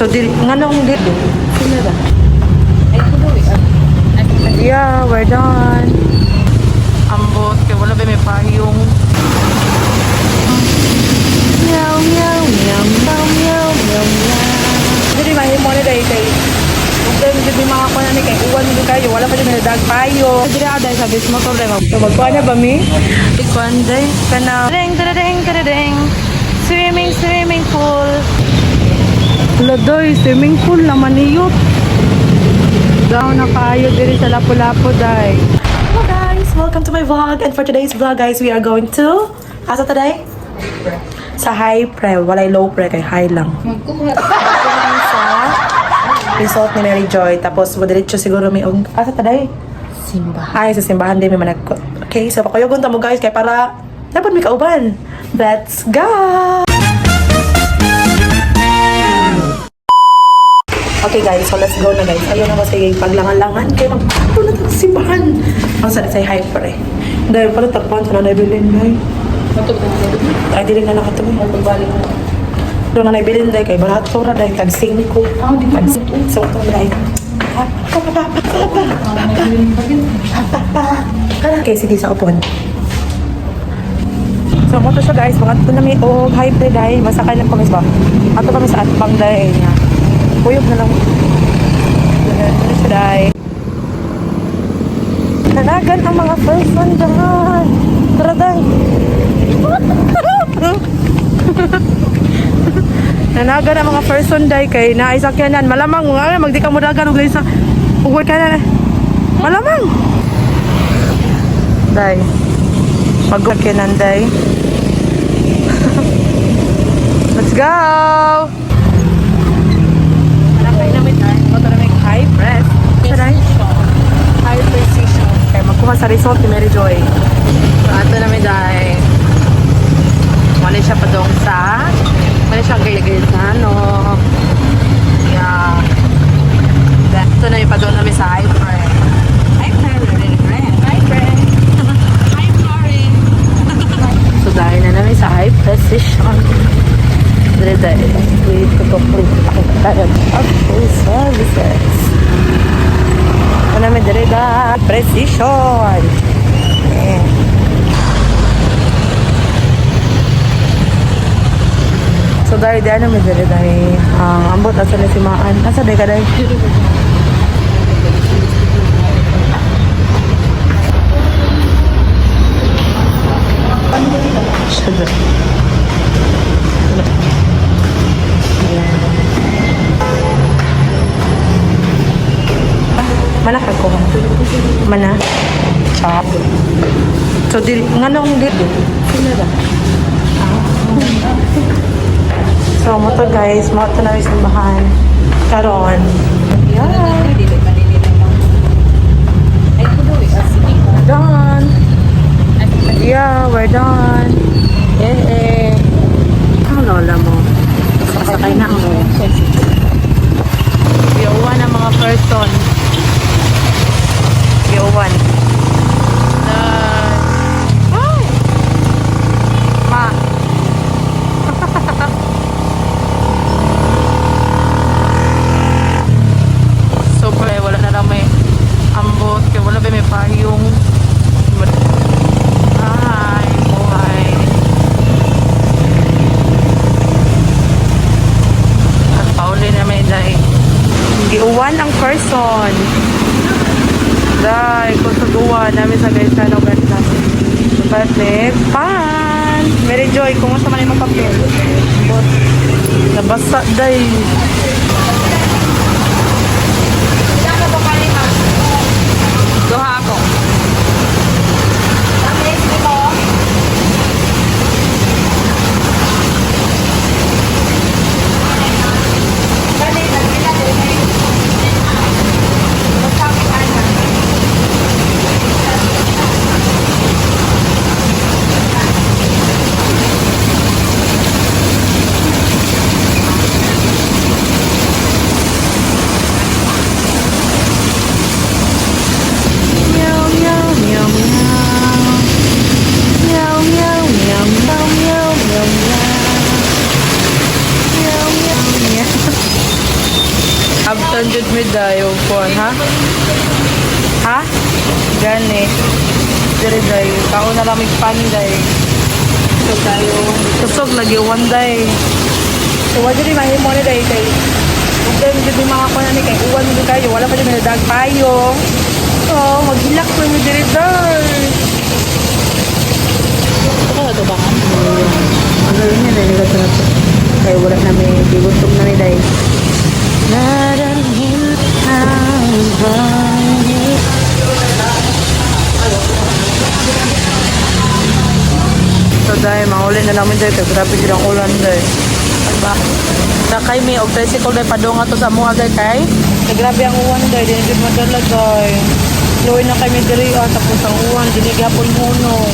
So, nganong dito? Sino ba? Yeah, we're done. Ambot, kaya wala ba may payong. Meow, meow, meow, meow, meow, meow, meow. Jadi, mahim mo na dahil kay then, hindi mga ko na ni kay uwan mo kayo. Wala pa din may dag payo. Jadi, ako dahil sabi sa motor dahil magkuha na ba mi? Ikuan dahil ka na. Ding. Swimming pool. Ladoy, swimming pool naman niyot. Daw na kayo diri sa Lapu-Lapu dahil. Hello guys, welcome to my vlog. And for today's vlog guys, we are going to asa today? Sa high pre, walay low pre kay high lang. Magkuha sa resort ni Mary Joy. Tapos madiretso siguro may asa today? Simbahan. Ay, sa simbahan din may managkot. Okay, so pakuyogon ta mo guys kay para dapat may kauban. Let's go! Okay guys, so let's go na guys. Ayun na kasi paglangan-langan. Kaya magpato na ito simbahan. Ang sarap sa hyper eh. Dahil pala tagpan sa nanay-bilin guys. Ay, diling na nakatuloy. Doon na naibilin dahil kay barato na dahil tag-sing ko. So ito na dahil. Okay, sige sa upon. So mo to siya guys. Mga ito na may hyper dahil masakay lang kami sa ato kami sa atbang dahil nga. Puyog na lang. Ano siya dahil. Nanagan ang mga person dyan. Taradang. Nanagan ang mga person dahil kay naisakyanan. Malamang mga magdi ka mo dagan. Ugod ka na. Malamang. Dahil. Pag-sakyanan dahil. Let's go! High press. High precision. Kaya magkuha sa resort ni Mary Joy. So, ato namin dahil wala siya pa doon sa wala siya gayagay sa ano. Yeah. Ito na yung pa doon namin sa high press. High press. High press. High press. So, dahil na namin sa high precision. Dahil wait ko to prove ako tayo of full services. Ano namin dahil precision. Yeah. So dahil ano namin dahil ambot asa na simaan. Asa dahil ka dahil? Sugar. Mana ka ko? Mana? Chop. So, nganong dito? Sino ba? So, mo to guys. Mo to na simbahan. Karon. Yeah. Done. Yeah, we're done. Eh. Ang lola mo. Sasakay na ako. Iuwan ang mga person. Iuwan. Ay! Ma. So, pala, wala na lang may ambot. Kaya wala ba may payong. Ay, buhay. At pauli na may dahil. Giuwan ang person. Dahil kung sa duwa namin sa guys na ganda. Balik. Pan! Mary Joy, kumusta man yung papel? Nabasa dahil. Duha ako. Diri dayo kon ha? Ha? Gani. Diri dayo. Kao na lang panday. So tayo. Kusog lagi one day. So wala diri mahimo na day kay. Ugay mo diri mga kuan ni kay uwan mo kayo. Wala pa diri dag payo. Oh, maghilak ko mo diri day. Ito ka tubangan. Ang galing niya dahil nila sa kaya wala na may bigutom na ni Day. So Day, mahuli na namin Day. Kaya grabe silang ulan Day. Diba? Sakay may og tricycle Day. Padunga to sa mga Day kay. Kaya grabe ang uwan Day. Dinigid madala Day. Luwi na kami diri. Tapos ang uwan. Dinigapon hunong.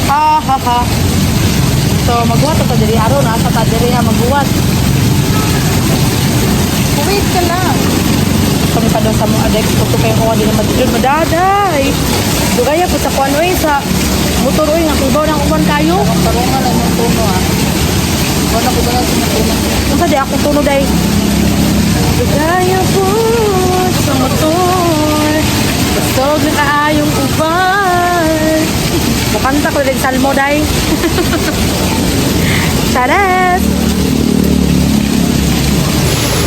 Ha. So magbuhat ta diri araw na sa ta diri ha magbuhat. Wait ka lang. Kami pa daw sa mga adex ko kay ko din madudod madaday. Dugaya po sa kuan oy sa motor oy nga kubaw nang uban kayo. Parungan lang yung tuno ah. Wala ko ba lang sinutuno? Unsa di ako tuno day? Dugaya po sa motor. Bastog na kaayong uban. Mukanta ko din salmo day. Chares!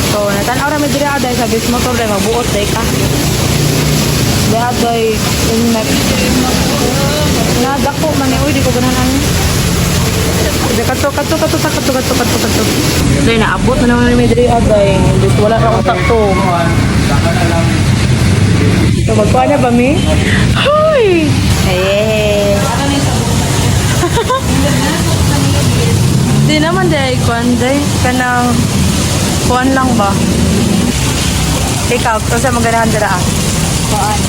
So, natanaw rami diri aday sa bis motor day magbuot day ka. Day day inek. Nadako man oy di ko ganahan. Kato. Day naabot na naman rami diri aday. Bis wala ra utak to. So, magkuha na ba mi? Hoy! Eh. Di naman day kuan day kanang kuan lang ba? Ikaw, kasi maganahan dira ah. Paan?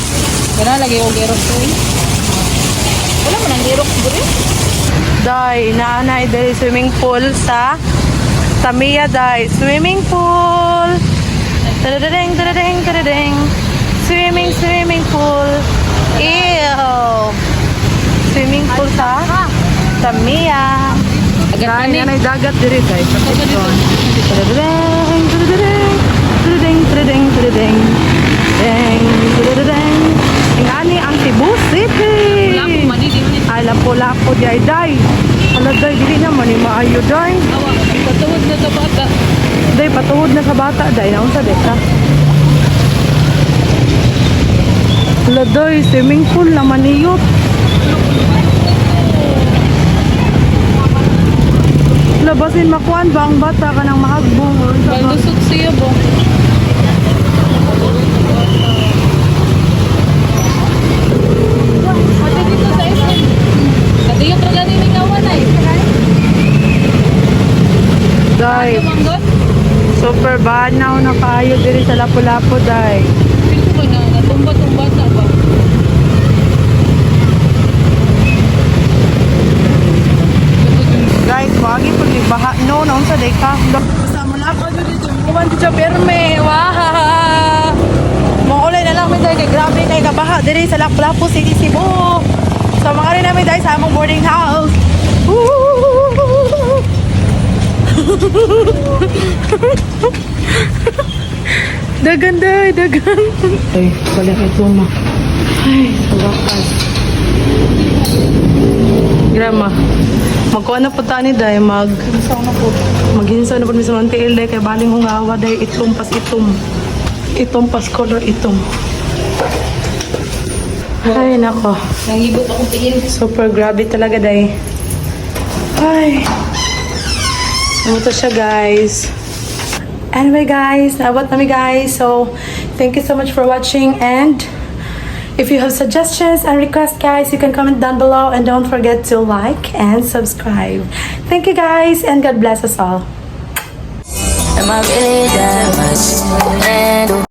Kaya lagi yung gerok ko eh. Wala mo nang gerok diri? Day, inaanay day swimming pool sa Tamiya day. Swimming pool. Tadadadeng. Swimming pool. Ew. Swimming pool sa Tamiya. Agad Day, ani. nanay dagat diri day. Ingani ang Cebu City. Wala ko mani di man. Ay, lapo-lapo di ay day. Hala day, dili naman ni maayo day. Awa, patuod na sa bata. Day, patuhod na sa bata day. Naunsa day ka? Hala day, swimming pool naman niyot. Labasin makuan ba ang bata ka ng mahagbong? Balusot siya bo. Ate dito sa SM. Kadiyot ra gani ni kawan ay. Day, Manggot. super banaw na kayo diri sa lapo-lapo day. Pito ko na natumba-tumba sa ba. Guys, wagi po ni baha. No, naunsa day ka? Sama na ako dito. Kuman ti perme. Wow! Maulay na lang mi day kay grabe kay kabaha diri sa Lapu-Lapu City, Cebu. So mga rin namin day sa among boarding house. Woo! Dagan day, dagan. Ay, balik ito ma. Ay, sa wakas. Grandma, magkuha na po tani day, Isaw na po. maghinsa na po mi sa mga tiil day, kay baling hungawa day, itom pas itom. Itom pas color itom. Ay, nako. Nangibot akong tingin. Super grabe talaga day. Ay. Ano to siya guys. Anyway guys, naabot nami guys. So, thank you so much for watching, and if you have suggestions and requests guys, you can comment down below, and don't forget to like and subscribe. Thank you guys, and God bless us all. Am I really that much? And